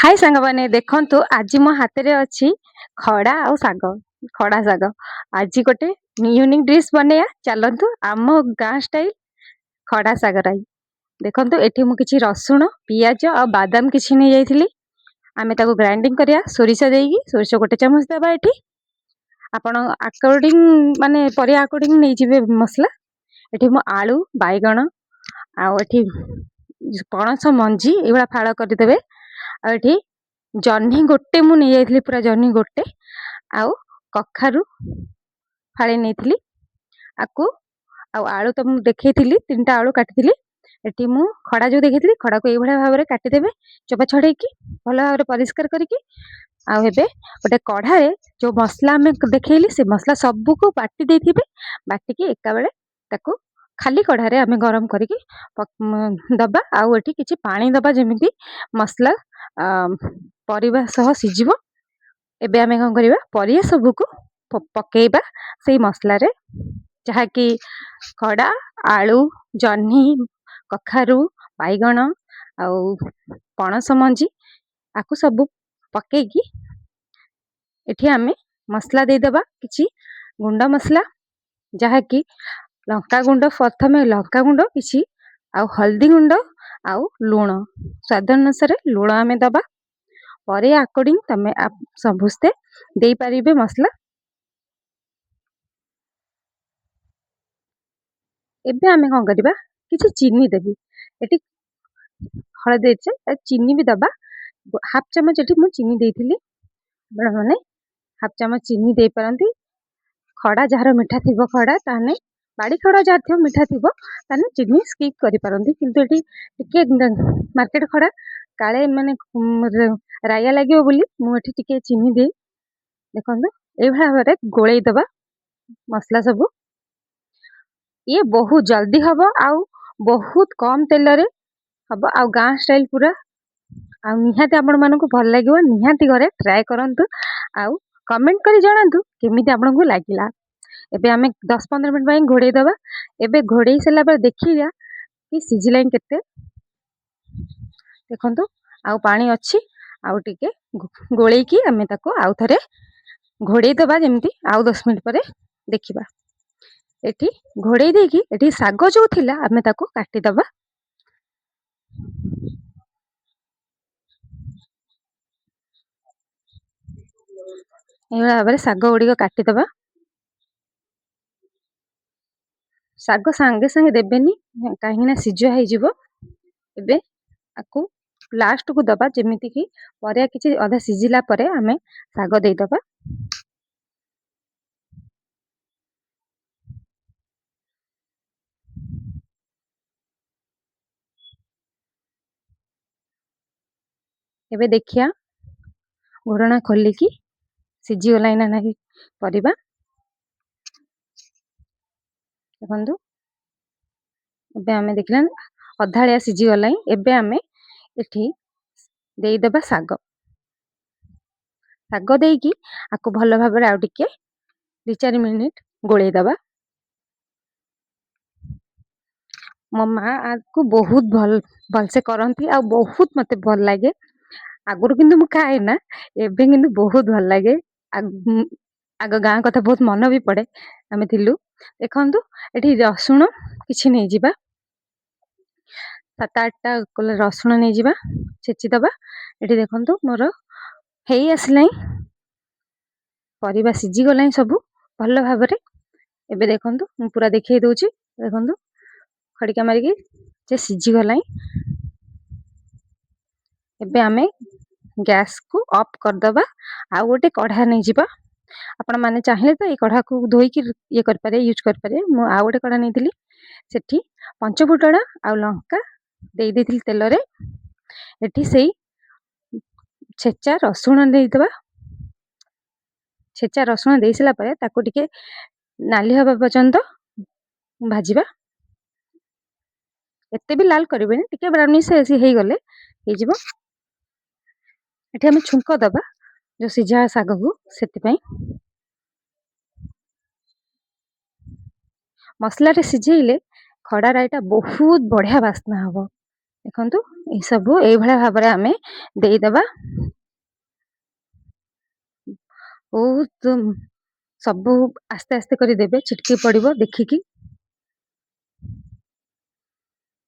हाय सांगमाने देखंतु आज मो हाथ रे अच्छी खड़ा आउ साग खड़ा साग आज गोटे यूनिक डिश बनैया चलतु आम गाँ स्टाइल खड़ा साग राई देखंतु एठी मु किछि रसुण पियाज आ बादाम किछि नै जाइथिली आमे ताको ग्राइंडिंग करिया सोरिष देइकी सोरिष गोटे चामच देबा एठी आपण अकॉर्डिंग माने परिया अकॉर्डिंग नै जिवे मसला एठी मु आलू बाइगण आ एठी पणस मंजी एबा फाळ कर देबे आ एठी जह्नी गोटे मु नै जाइथिली पूरा जह्नी गोटे आउ कखारु फाळे नेइथिली आकु आउ आलू तो मु देखैथिली तीनटा आलू काटिथिली एठी मु खड़ा जो देखैथिली खड़ा को एई भलिया भाबरे काटि देबे चोपा छडेकी भलो भाबरे परिष्कार करिकी आउ हेबे गोटे कढ़ारे जो मसला में देखैली से मसला सबु को बाटी देथिबे बाटी के एका बेले ताकू खाली कढ़ारे आमे गरम करिकी दबा आउ एठी किछि पानी दबा जेमिति मसला परिबा सह सिजिबो एबे आमे कोन करिबा परिया सबु को पकेइबा सेई मसला रे जहा कि खड़ा आलू जह्नी कखारु बाइगण आउ पणस मंजी आकु सबु पकेइकी एठी आमे मसला दे देबा किछि गुंडा मसला जहा कि लंका गुंड प्रथमे लंका गुंड किछि आउ हल्दी गुंड आउ लूण स्वाद अनुसार लूण आमे दबा परे अकॉर्डिंग तमे सबुस्ते देई परिबे मसला एबे आमे कोन करिबा किछि चीनी देबी एठी हळदी छै चीनी भी दबा हाफ चम्मच एठी मु चीनी देइथिली बड़ा माने हाफ चम्मच चीनी दे परंती खड़ा जहार मिठा थिबो खड़ा ताने बाड़ी खड़ा जहार थिबो मिठा थिबो ताने चीनी स्किप करि परंती किंतु एठी टिके मार्केट खड़ा काळे माने राया लागियो बोली मु एठी टिके चीनी दे देखंदो ए भाबरे गोळेई दबा मसला सब ये बहुत जल्दी हबो आउ बहुत कम तेल रे हबो आउ गाँ स्टाइल पूरा आ निहाती आपण मानकु भल लागिवो निहाती घरे ट्राई करंतु आउ कमेंट करी जणांतु केमिति आपनकु लागिला एबे आमे 10-15 मिनिट पई घोड़े दबा एबे घोड़ेई सला पर देखिया कि सिजिलाइन केते देखंतु आउ पानी अछि आउ टिके गोळेई की आमे ताको आउ थरे घोड़ेई दबा जेमिति आउ 10 मिनिट परे देखिबा एठी घोड़ेई देकी एठी साग जो थिला आमे ताको काटी दबा एबे आबरे साग गुडी को काटी दबा साग संगे संगे देबेनी काहे ना सिजो हे जिवो एबे आकु लास्ट को दबा जेमिति कि परिया किछि आधा सिजिला परे आमे साग देई दबा एबे देखिया घोड़ना खोली की सिजी गलाई ना नाही परिबा देखंतु एबे आमे देखला अधाळिया सिजी गलाई एबे आमे एठी देई दबा साग साग देकी आकु भलो भाबरे आउ टिके 2-4 मिनिट गोळेई दबा मो माँ आकु बहुत भल से करंती आ बहुत मते भल लागे आगुरु किंतु मु खाए ना एबे किंतु बहुत भल लागे आग गाँ कथा बहुत मन भी पड़े आमे थिलु देखंतु एठी रसुण किछि नै जिबा 7-8टा कोले रसुण नै जिबा छेची दबा एठी देखंतु मोर हेई आसलाई परिबा सिजी गलाई सब भलो भाबरे एबे देखंतु मु पूरा देखै दोची देखंतु खड़िका मारिकी जे सिजी गलाई एबे आमे गैस को ऑफ कर दबा आ गोटे कढ़ा नै जिबा आपण माने चाहिले तो ए कढ़ा को धोई की ये कर पारे यूज कर पारे मु आ गोटे कढ़ा नेथिली सेठी पंच फुटणा आ लंका देई देथिल तेल रे एठी सेई छेचा रसुण देई दबा छेचा रसुण देई सला परे ताको टिके नाली हबा पर्यंत भाजिबा एते भी लाल करबेनी टिके ब्राउनिश से हे गले हे जिवो एठी हम छुंको दबा जो सिझा साग को सेति पई मसला रे सिझेइले खड़ा राईटा बहुत बढ़िया बास्ना हबो ଦେଖନ୍ତୁ ଏସବୁ ଏଇଭଳିଆ ଭାବରେ ଆମେ ଦେଇଦବା। ବହୁତ ସବୁ ଆସ୍ତେ ଆସ୍ତେ କରି ଦେବେ, ଛିଟକି ପଡିବ ଦେଖିକି।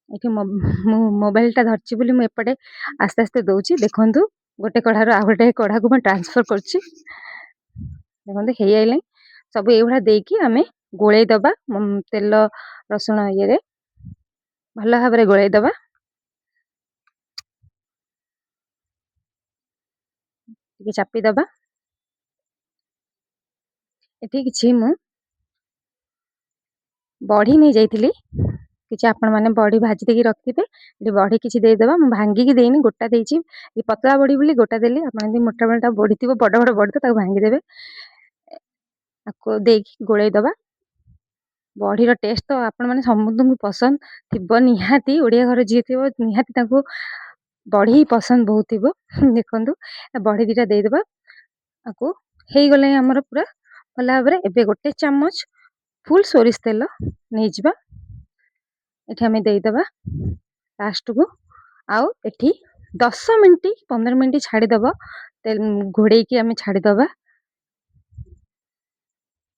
ଏଠି ମୁଁ ମୋବାଇଲଟା ଧରିଛି ବୋଲି ମୁଁ ଏପଟେ ଆସ୍ତେ ଆସ୍ତେ ଦଉଛି। ଦେଖନ୍ତୁ ଗୋଟେ କଢାରୁ ଆଉ ଗୋଟେ କଢାକୁ ମୁଁ ଟ୍ରାନ୍ସଫର କରୁଛି। ଦେଖନ୍ତୁ ହେଇଆଇଲାଣି। ସବୁ ଏଇଭଳିଆ ଦେଇକି ଆମେ ଗୋଳେଇ ଦବା ତେଲ ରସୁଣ ଇଏରେ ଭଲ ଭାବରେ ଗୋଳେଇ ଦବା। ଟିକେ ଚାପି ଦବା। ଏଠି କିଛି ମୁଁ ବଢି ନେଇ ଯାଇଥିଲି, କିଛି ଆପଣ ମାନେ ବଢି ଭାଜି ଦେଇକି ରଖିଥିବେ। ଏଠି ବଢି କିଛି ଦେଇଦବା। ମୁଁ ଭାଙ୍ଗିକି ଦେଇନି, ଗୋଟା ଦେଇଛି। ଏ ପତଳା ବଢି ବୋଲି ଗୋଟା ଦେଲି। ଆପଣ ଯଦି ମୋଟା ମୋଟା ବଢି ଥିବ, ବଡ ବଡ ବଢି ଥିବ, ତାକୁ ଭାଙ୍ଗିଦେବେ। ତାକୁ ଦେଇକି ଗୋଳେଇ ଦବା। ବଢିର ଟେଷ୍ଟ ତ ଆପଣ ମାନେ ସମସ୍ତଙ୍କୁ ପସନ୍ଦ ଥିବ ନିହାତି। ଓଡିଆ ଘର ଯିଏ ଥିବ ନିହାତି ତାଙ୍କୁ ବଢି ପସନ୍ଦ ବହୁତ ଥିବ। ଦେଖନ୍ତୁ ବଢି ଦିଟା ଦେଇଦବା। ଆକୁ ହେଇଗଲାଣି ଆମର ପୁରା ଭଲ ଭାବରେ। ଏବେ ଗୋଟେ ଚାମଚ ଫୁଲ ସୋରିଷ ତେଲ ନେଇଯିବା। ଏଠି ଆମେ ଦେଇଦବା ଲାଷ୍ଟକୁ। ଆଉ ଏଠି 10 ମିନିଟ 15 ମିନିଟ ଛାଡିଦବ। ଘୋଡେଇକି ଆମେ ଛାଡିଦବା।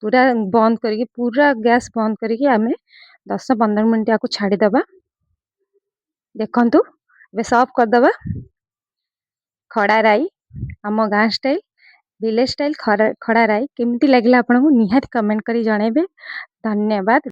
ପୁରା ବନ୍ଦ କରିକି, ପୁରା ଗ୍ୟାସ୍ ବନ୍ଦ କରିକି ଆମେ 10-15 ମିନିଟ ଆକୁ ଛାଡିଦବା। ଦେଖନ୍ତୁ ଏବେ ସର୍ଭ କରିଦବା। ଖଡା ରାଇ, ଆମ ଗାଁ ଷ୍ଟାଇଲ, ଭିଲେଜ ଷ୍ଟାଇଲ ଖଡା ରାଇ କେମିତି ଲାଗିଲା ଆପଣଙ୍କୁ ନିହାତି କମେଣ୍ଟ କରି ଜଣେଇବେ। ଧନ୍ୟବାଦ।